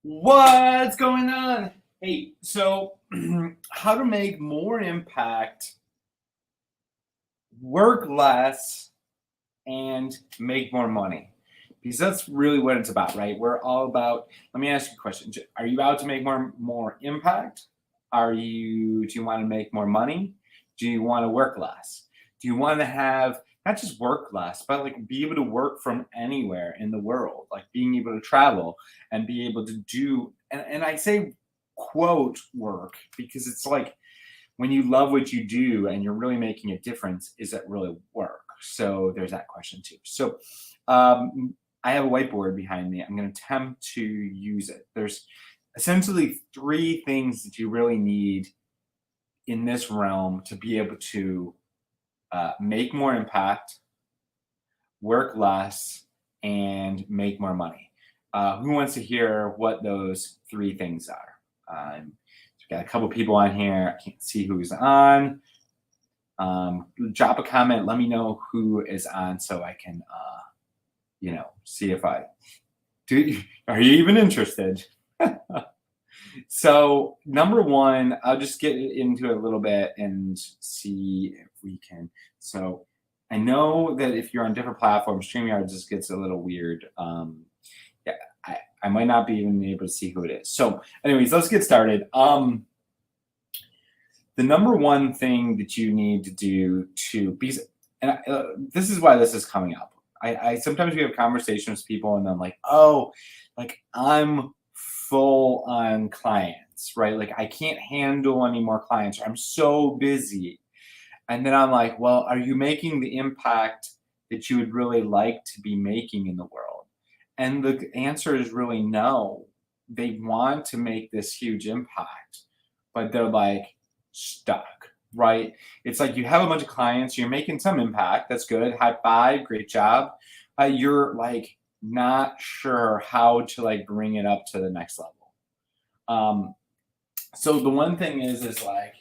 What's going on? Hey, so how to make more impact, work less, and make more money. Because that's really what it's about, right? We're all about, let me ask you a question. Are you out to make more impact? Do you want to make more money? Do you want to work less? Do you want to have not just work less, but like be able to work from anywhere in the world, like being able to travel and be able to do, and I say quote work because it's like when you love what you do and you're really making a difference, is that really work? So there's that question too. So I have a whiteboard behind me. I'm going to attempt to use it. There's essentially three things that you really need in this realm to be able to make more impact, work less, and make more money. Who wants to hear what those three things are? So we've got a couple people on here. I can't see who's on. Drop a comment. Let me know who is on so I can, see if I do. Are you even interested? So number one, I'll just get into it a little bit and see if we can. So I know that if you're on different platforms, StreamYard just gets a little weird. Yeah, I might not be even able to see who it is. So anyways, let's get started. The number one thing that you need to do to be, and this is why this is coming up. I sometimes we have conversations with people and I'm like, oh, like I'm full on clients, right? Like I can't handle any more clients. I'm so busy. And then I'm like, well, are you making the impact that you would really like to be making in the world? And the answer is really no. They want to make this huge impact, but they're like stuck, right? It's like you have a bunch of clients, you're making some impact. That's good. High five, great job. You're like not sure how to like bring it up to the next level. So the one thing is like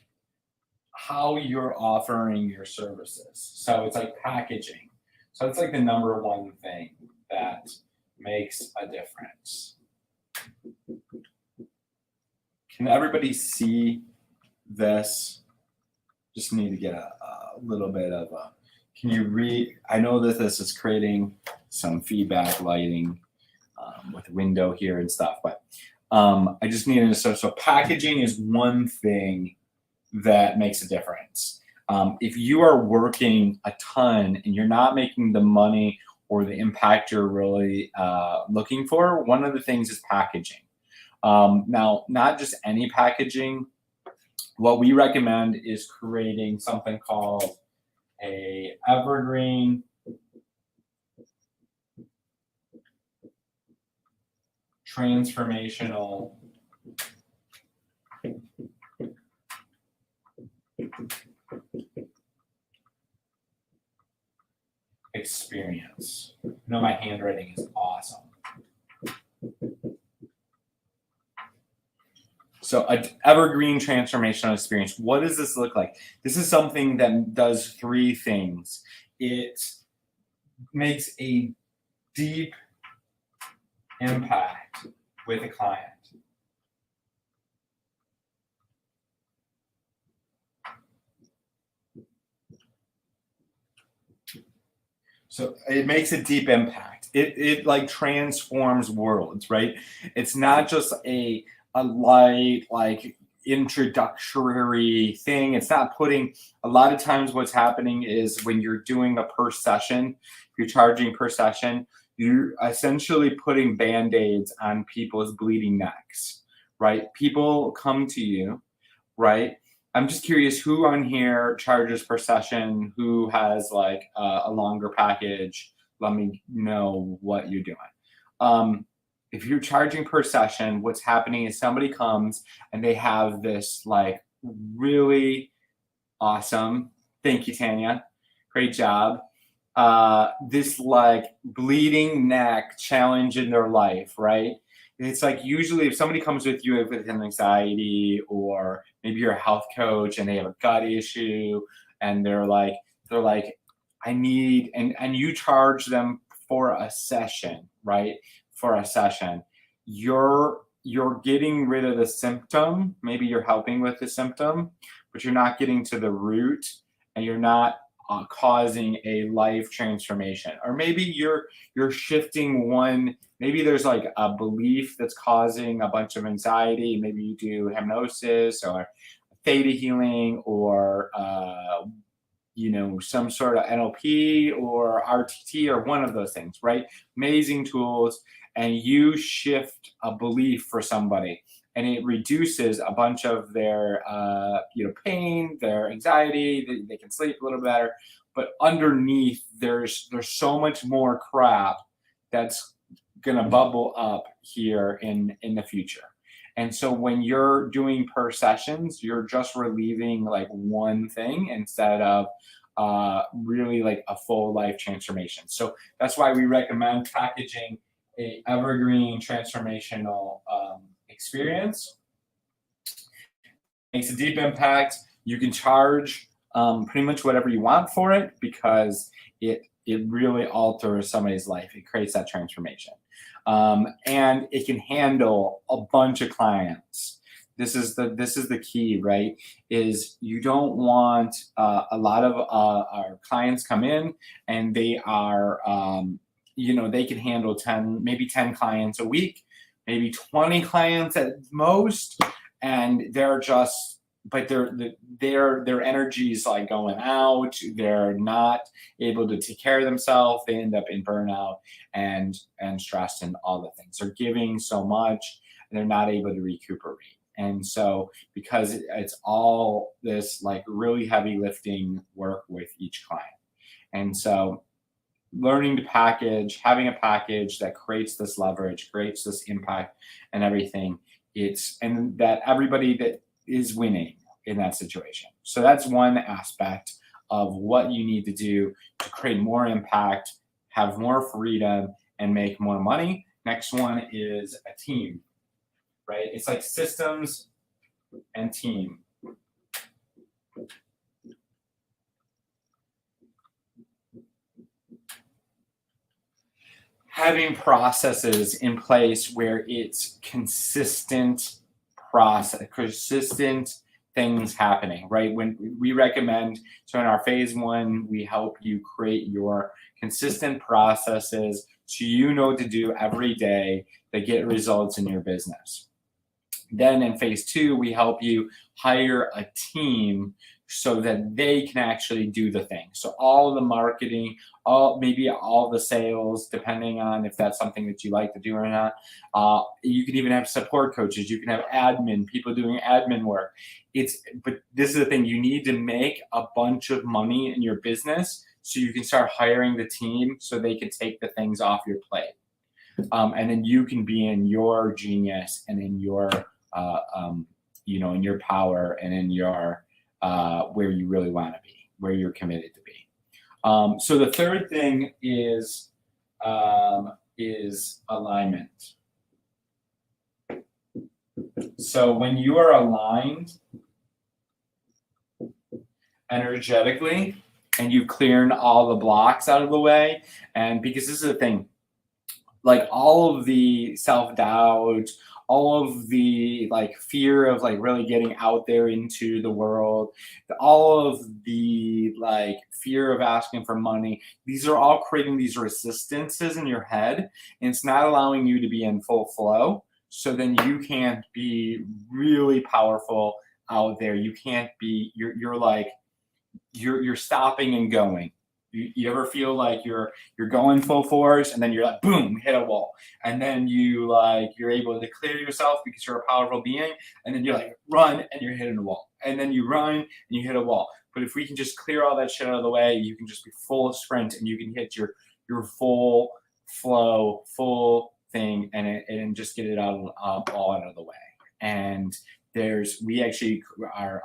how you're offering your services. So it's like packaging. So it's like the number one thing that makes a difference. Can everybody see this? Just need to get a little bit of a, can you read? I know that this is creating some feedback lighting with the window here and stuff, but I just needed to, so packaging is one thing that makes a difference. If you are working a ton and you're not making the money or the impact you're really looking for, one of the things is packaging. Now, not just any packaging. What we recommend is creating something called a evergreen transformational experience. You know, my handwriting is awesome. So an evergreen transformational experience. What does this look like? This is something that does three things. It makes a deep impact with a client. So it makes a deep impact. It like transforms worlds, right? It's not just a light like introductory thing. It's not putting, a lot of times what's happening is when you're doing a per session, you're charging per session, you're essentially putting band-aids on people's bleeding necks, right? People come to you, right? I'm just curious who on here charges per session, who has like a longer package. Let me know what you're doing. If you're charging per session, what's happening is somebody comes and they have this like really awesome, thank you, Tanya, great job. This like bleeding neck challenge in their life, right? It's like usually if somebody comes with you with an anxiety or maybe you're a health coach and they have a gut issue and they're like I need, and you charge them for a session, right? For a session, you're you're getting rid of the symptom. Maybe you're helping with the symptom, but you're not getting to the root, and you're not causing a life transformation. Or maybe you're shifting one. Maybe there's like a belief that's causing a bunch of anxiety. Maybe you do hypnosis or theta healing, or some sort of NLP or RTT or one of those things, right? Amazing tools. And you shift a belief for somebody, and it reduces a bunch of their pain, their anxiety. They can sleep a little better. But underneath, there's so much more crap that's gonna bubble up here in the future. And so when you're doing per sessions, you're just relieving like one thing instead of really like a full life transformation. So that's why we recommend packaging a evergreen transformational experience. Makes a deep impact. You can charge pretty much whatever you want for it, because it really alters somebody's life. It creates that transformation. And it can handle a bunch of clients. This is the key, right? Is you don't want a lot of our clients come in and they are, they can handle 10 clients a week, maybe 20 clients at most, and they're just, but their energy is like going out. They're not able to take care of themselves. They end up in burnout and stress and all the things. They're giving so much and they're not able to recuperate. And so because it's all this like really heavy lifting work with each client. And so learning to package, having a package that creates this leverage, creates this impact and everything, and that everybody that is winning in that situation. So that's one aspect of what you need to do to create more impact, have more freedom, and make more money. Next one is a team, right? It's like systems and team. Having processes in place where it's consistent things happening, right? When we recommend, so in our phase 1, we help you create your consistent processes so you know what to do every day that get results in your business. Then in phase 2, we help you hire a team so that they can actually do the thing. So all of the marketing, maybe all the sales, depending on if that's something that you like to do or not. You can even have support coaches. You can have admin, people doing admin work. But this is the thing, you need to make a bunch of money in your business so you can start hiring the team so they can take the things off your plate. And then you can be in your genius and in your, in your power and in your, where you really want to be, where you're committed to be. So the third thing is alignment. So when you are aligned energetically and you've cleared all the blocks out of the way, and because this is the thing, like all of the self-doubt, all of the like fear of like really getting out there into the world, all of the like fear of asking for money, these are all creating these resistances in your head, and it's not allowing you to be in full flow. So then you can't be really powerful out there. You can't be, you're stopping and going. You ever feel like you're going full force and then you're like, boom, hit a wall. And then you're able to clear yourself because you're a powerful being. And then you're like, run, and you're hitting a wall. And then you run and you hit a wall. But if we can just clear all that shit out of the way, you can just be full sprint and you can hit your full flow, full thing, and just get it all out of the way. And we actually are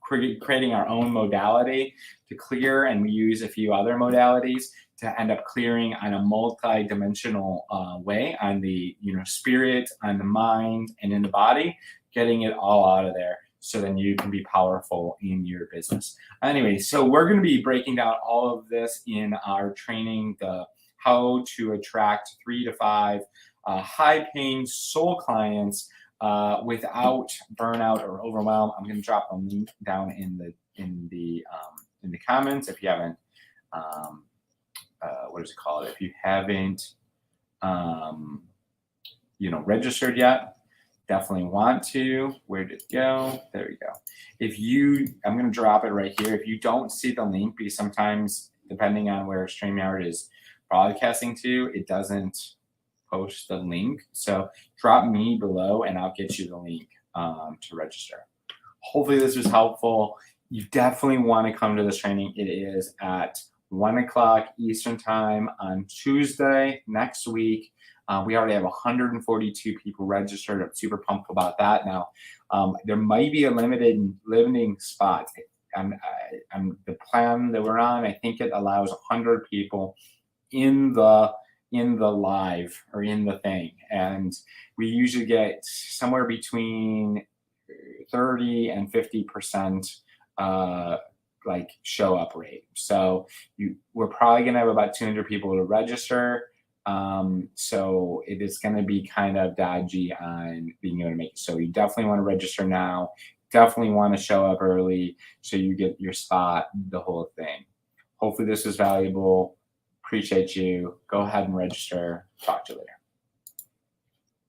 creating our own modality to clear, and we use a few other modalities to end up clearing on a multi-dimensional way on the spirit, on the mind, and in the body, getting it all out of there so then you can be powerful in your business. Anyway, so we're going to be breaking down all of this in our training, the how to attract 3 to 5 high-paying soul clients without burnout or overwhelm. I'm going to drop a link down in the comments if you haven't. What is it called? If you haven't, registered yet, definitely want to. Where did it go? There you go. I'm going to drop it right here. If you don't see the link, because sometimes depending on where StreamYard is broadcasting to, it doesn't post the link. So drop me below and I'll get you the link to register. Hopefully this was helpful. You definitely want to come to this training. It is at 1 o'clock Eastern time on Tuesday next week. We already have 142 people registered. I'm super pumped about that. Now, there might be a limiting spots. The plan that we're on, I think it allows 100 people in the live or in the thing, and we usually get somewhere between 30 and 50% like show up rate. So we're probably gonna have about 200 people to register. So it is going to be kind of dodgy on being able to make it. So you definitely want to register now. Definitely want to show up early so you get your spot, the whole thing. Hopefully this was valuable. Appreciate you. Go ahead and register. Talk to you later.